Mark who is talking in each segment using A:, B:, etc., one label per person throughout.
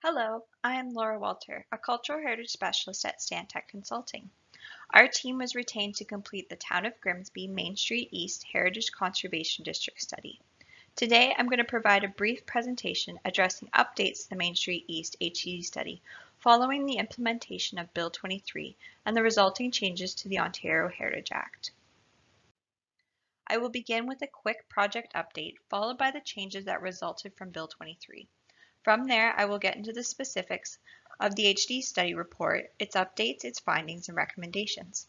A: Hello, I am Laura Walter, a Cultural Heritage Specialist at Stantec Consulting. Our team was retained to complete the Town of Grimsby Main Street East Heritage Conservation District study. Today, I'm going to provide a brief presentation addressing updates to the Main Street East HCD study following the implementation of Bill 23 and the resulting changes to the Ontario Heritage Act. I will begin with a quick project update, followed by the changes that resulted from Bill 23. From there, I will get into the specifics of the HD study report, its updates, its findings, and recommendations.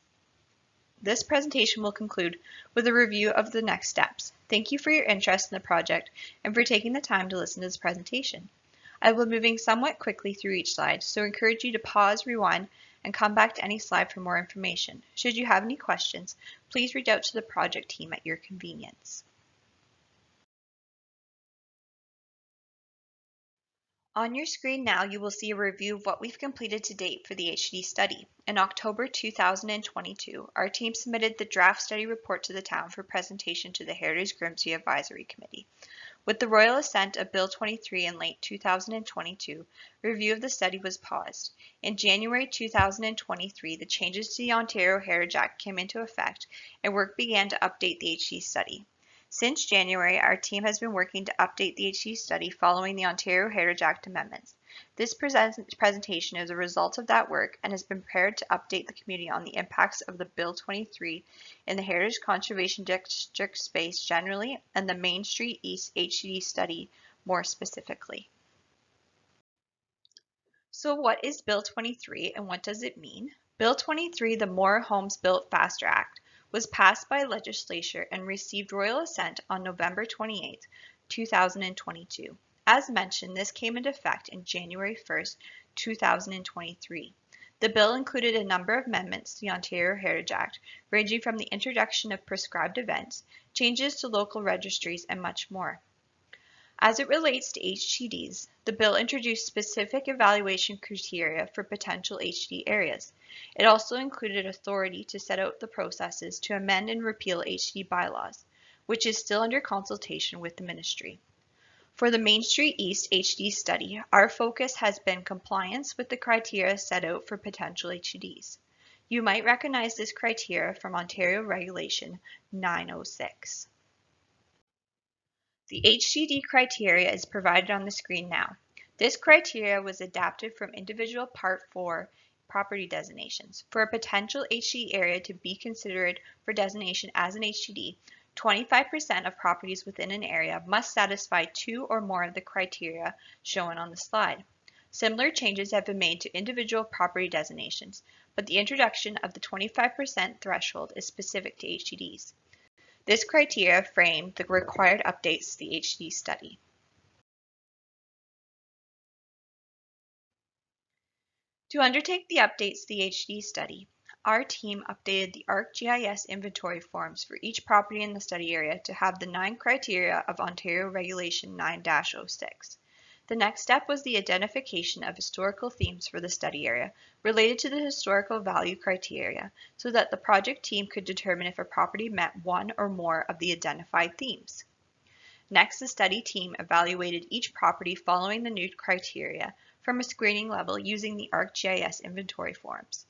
A: This presentation will conclude with a review of the next steps. Thank you for your interest in the project and for taking the time to listen to this presentation. I will be moving somewhat quickly through each slide, so I encourage you to pause, rewind, and come back to any slide for more information. Should you have any questions, please reach out to the project team at your convenience. On your screen now, you will see a review of what we've completed to date for the HD study. In October 2022, our team submitted the draft study report to the town for presentation to the Heritage Grimsby Advisory Committee. With the royal assent of Bill 23 in late 2022, review of the study was paused. In January 2023, the changes to the Ontario Heritage Act came into effect and work began to update the HD study. Since January, our team has been working to update the HD study following the Ontario Heritage Act amendments. This presentation is a result of that work and has been prepared to update the community on the impacts of the Bill 23 in the Heritage Conservation District space generally and the Main Street East HD study more specifically. So what is Bill 23 and what does it mean? Bill 23, the More Homes Built Faster Act, was passed by legislature and received royal assent on November 28, 2022. As mentioned, this came into effect in January 1, 2023. The bill included a number of amendments to the Ontario Heritage Act, ranging from the introduction of prescribed events, changes to local registries, and much more. As it relates to HCDs, the bill introduced specific evaluation criteria for potential HD areas. It also included authority to set out the processes to amend and repeal HD bylaws, which is still under consultation with the ministry. For the Main Street East HD study, our focus has been compliance with the criteria set out for potential HDs. You might recognize this criteria from Ontario Regulation 906. The HCD criteria is provided on the screen now. This criteria was adapted from individual Part 4 property designations. For a potential HD area to be considered for designation as an HCD, 25% of properties within an area must satisfy two or more of the criteria shown on the slide. Similar changes have been made to individual property designations, but the introduction of the 25% threshold is specific to HCDs. This criteria framed the required updates to the HD study. To undertake the updates to the HD study, our team updated the ArcGIS inventory forms for each property in the study area to have the 9 criteria of Ontario Regulation 9-06. The next step was the identification of historical themes for the study area related to the historical value criteria so that the project team could determine if a property met one or more of the identified themes. Next, the study team evaluated each property following the new criteria from a screening level using the ArcGIS inventory forms.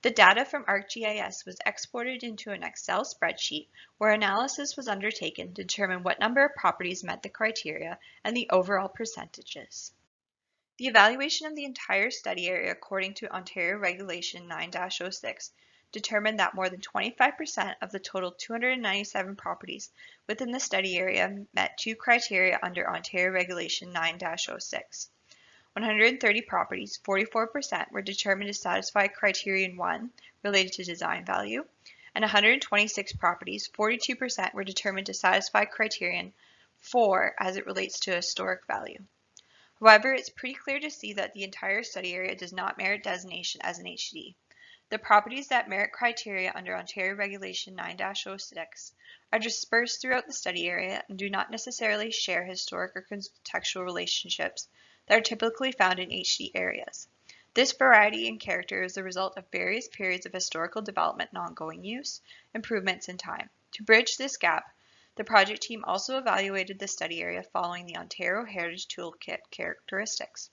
A: The data from ArcGIS was exported into an Excel spreadsheet where analysis was undertaken to determine what number of properties met the criteria and the overall percentages. The evaluation of the entire study area according to Ontario Regulation 9-06 determined that more than 25% of the total 297 properties within the study area met 2 criteria under Ontario Regulation 9-06. 130 properties, 44%, were determined to satisfy criterion 1 related to design value, and 126 properties, 42%, were determined to satisfy criterion 4 as it relates to historic value. However, it's pretty clear to see that the entire study area does not merit designation as an HD. The properties that merit criteria under Ontario Regulation 9-06 are dispersed throughout the study area and do not necessarily share historic or contextual relationships that are typically found in HD areas. This variety in character is the result of various periods of historical development and ongoing use, improvements, and time. To bridge this gap, the project team also evaluated the study area following the Ontario Heritage Toolkit characteristics.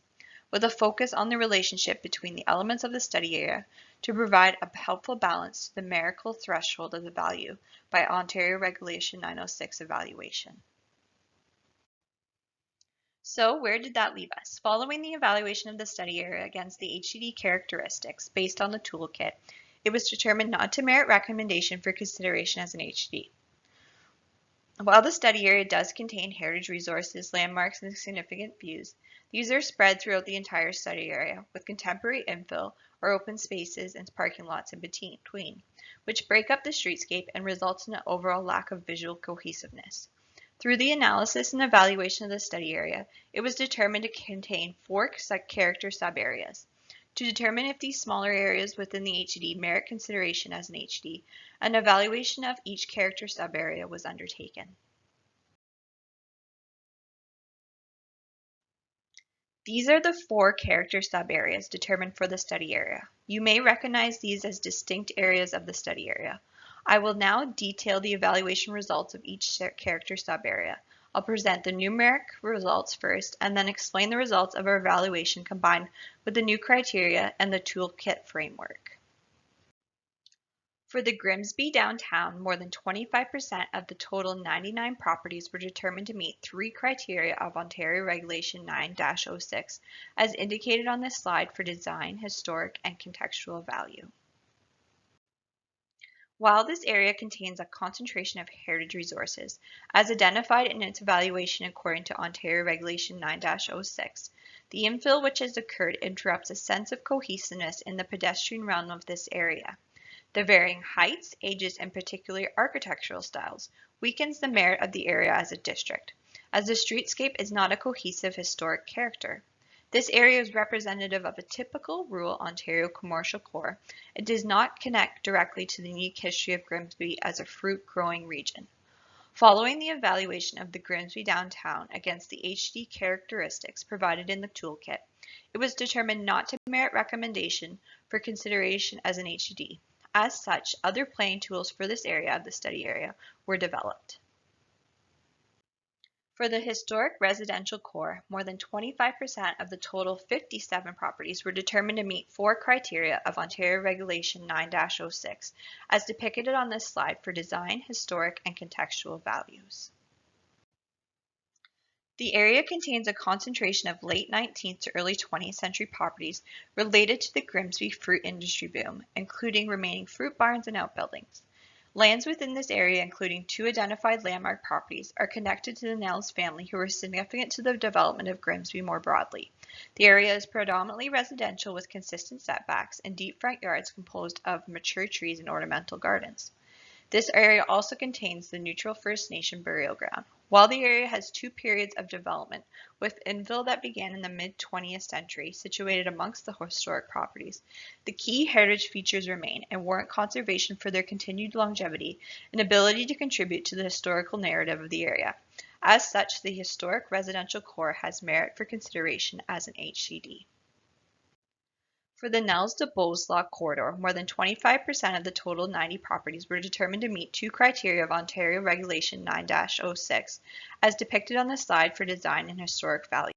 A: with a focus on the relationship between the elements of the study area to provide a helpful balance to the numerical threshold of the value by Ontario Regulation 906 evaluation. So where did that leave us? Following the evaluation of the study area against the HDD characteristics based on the toolkit, it was determined not to merit recommendation for consideration as an HDD. While the study area does contain heritage resources, landmarks, and significant views, these are spread throughout the entire study area with contemporary infill or open spaces and parking lots in between, which break up the streetscape and results in an overall lack of visual cohesiveness. Through the analysis and evaluation of the study area, it was determined to contain 4 character sub-areas. To determine if these smaller areas within the HDD merit consideration as an HDD, an evaluation of each character sub-area was undertaken. These are the 4 character sub-areas determined for the study area. You may recognize these as distinct areas of the study area. I will now detail the evaluation results of each character sub-area. I'll present the numeric results first and then explain the results of our evaluation combined with the new criteria and the toolkit framework. For the Grimsby downtown, more than 25% of the total 99 properties were determined to meet 3 criteria of Ontario Regulation 9-06, as indicated on this slide for design, historic, and contextual value. While this area contains a concentration of heritage resources, as identified in its evaluation according to Ontario Regulation 9-06, the infill which has occurred interrupts a sense of cohesiveness in the pedestrian realm of this area. The varying heights, ages, and particularly architectural styles weakens the merit of the area as a district, as the streetscape is not a cohesive historic character. This area is representative of a typical rural Ontario commercial core. It does not connect directly to the unique history of Grimsby as a fruit-growing region. Following the evaluation of the Grimsby downtown against the HDD characteristics provided in the toolkit, it was determined not to merit recommendation for consideration as an HDD. As such, other planning tools for this area of the study area were developed. For the historic residential core, more than 25% of the total 57 properties were determined to meet 4 criteria of Ontario Regulation 9-06, as depicted on this slide for design, historic, and contextual values. The area contains a concentration of late 19th to early 20th century properties related to the Grimsby fruit industry boom, including remaining fruit barns and outbuildings. Lands within this area, including 2 identified landmark properties, are connected to the Nels family who were significant to the development of Grimsby more broadly. The area is predominantly residential with consistent setbacks and deep front yards composed of mature trees and ornamental gardens. This area also contains the Neutral First Nation burial ground. While the area has 2 periods of development, with infill that began in the mid-20th century situated amongst the historic properties, the key heritage features remain and warrant conservation for their continued longevity and ability to contribute to the historical narrative of the area. As such, the historic residential core has merit for consideration as an HDD. For the Nels de Beausejour corridor, more than 25% of the total 90 properties were determined to meet 2 criteria of Ontario Regulation 9-06, as depicted on the slide for design and historic value.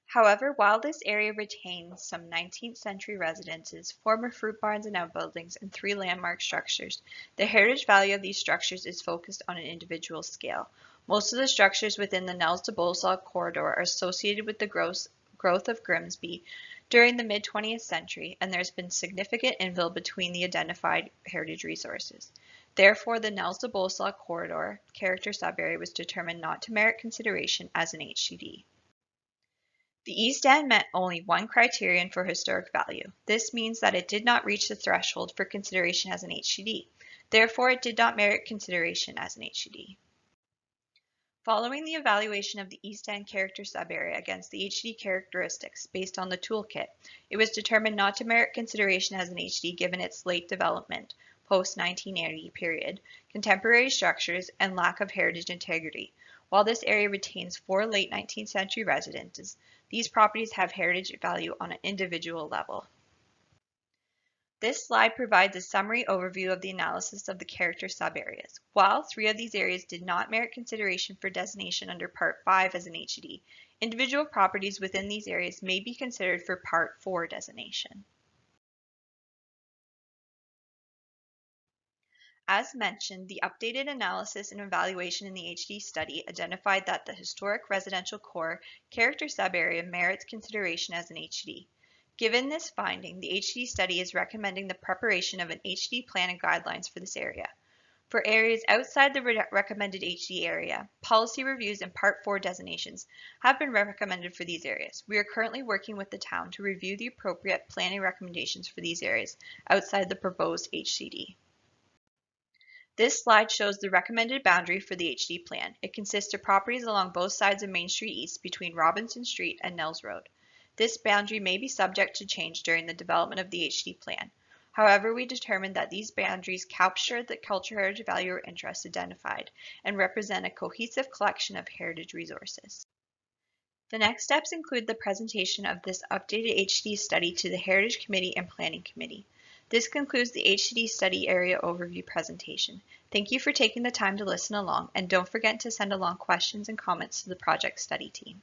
A: However, while this area retains some 19th century residences, former fruit barns and outbuildings, and 3 landmark structures, the heritage value of these structures is focused on an individual scale. Most of the structures within the Nels de Beausejour corridor are associated with the growth of Grimsby during the mid-20th century, and there's been significant infill between the identified heritage resources. Therefore, the Nels de Beausejour corridor character sub-area was determined not to merit consideration as an HDD. The East End met only 1 criterion for historic value. This means that it did not reach the threshold for consideration as an HDD. Therefore, it did not merit consideration as an HDD. Following the evaluation of the East End character sub-area against the HDD characteristics based on the toolkit, it was determined not to merit consideration as an HDD given its late development, post-1980 period, contemporary structures, and lack of heritage integrity. While this area retains 4 late 19th century residences, these properties have heritage value on an individual level. This slide provides a summary overview of the analysis of the character sub-areas. While 3 of these areas did not merit consideration for designation under Part 5 as an HDD, Individual properties within these areas may be considered for Part 4 designation. As mentioned, the updated analysis and evaluation in the HD study identified that the historic residential core character subarea merits consideration as an HD. Given this finding, the HD study is recommending the preparation of an HD plan and guidelines for this area. For areas outside the recommended HD area, policy reviews and Part 4 designations have been recommended for these areas. We are currently working with the town to review the appropriate planning recommendations for these areas outside the proposed HCD. This slide shows the recommended boundary for the HD plan. It consists of properties along both sides of Main Street East between Robinson Street and Nels Road. This boundary may be subject to change during the development of the HD plan. However, we determined that these boundaries capture the cultural heritage value or interest identified and represent a cohesive collection of heritage resources. The next steps include the presentation of this updated HD study to the Heritage Committee and Planning Committee. This concludes the HD study area overview presentation. Thank you for taking the time to listen along, and don't forget to send along questions and comments to the project study team.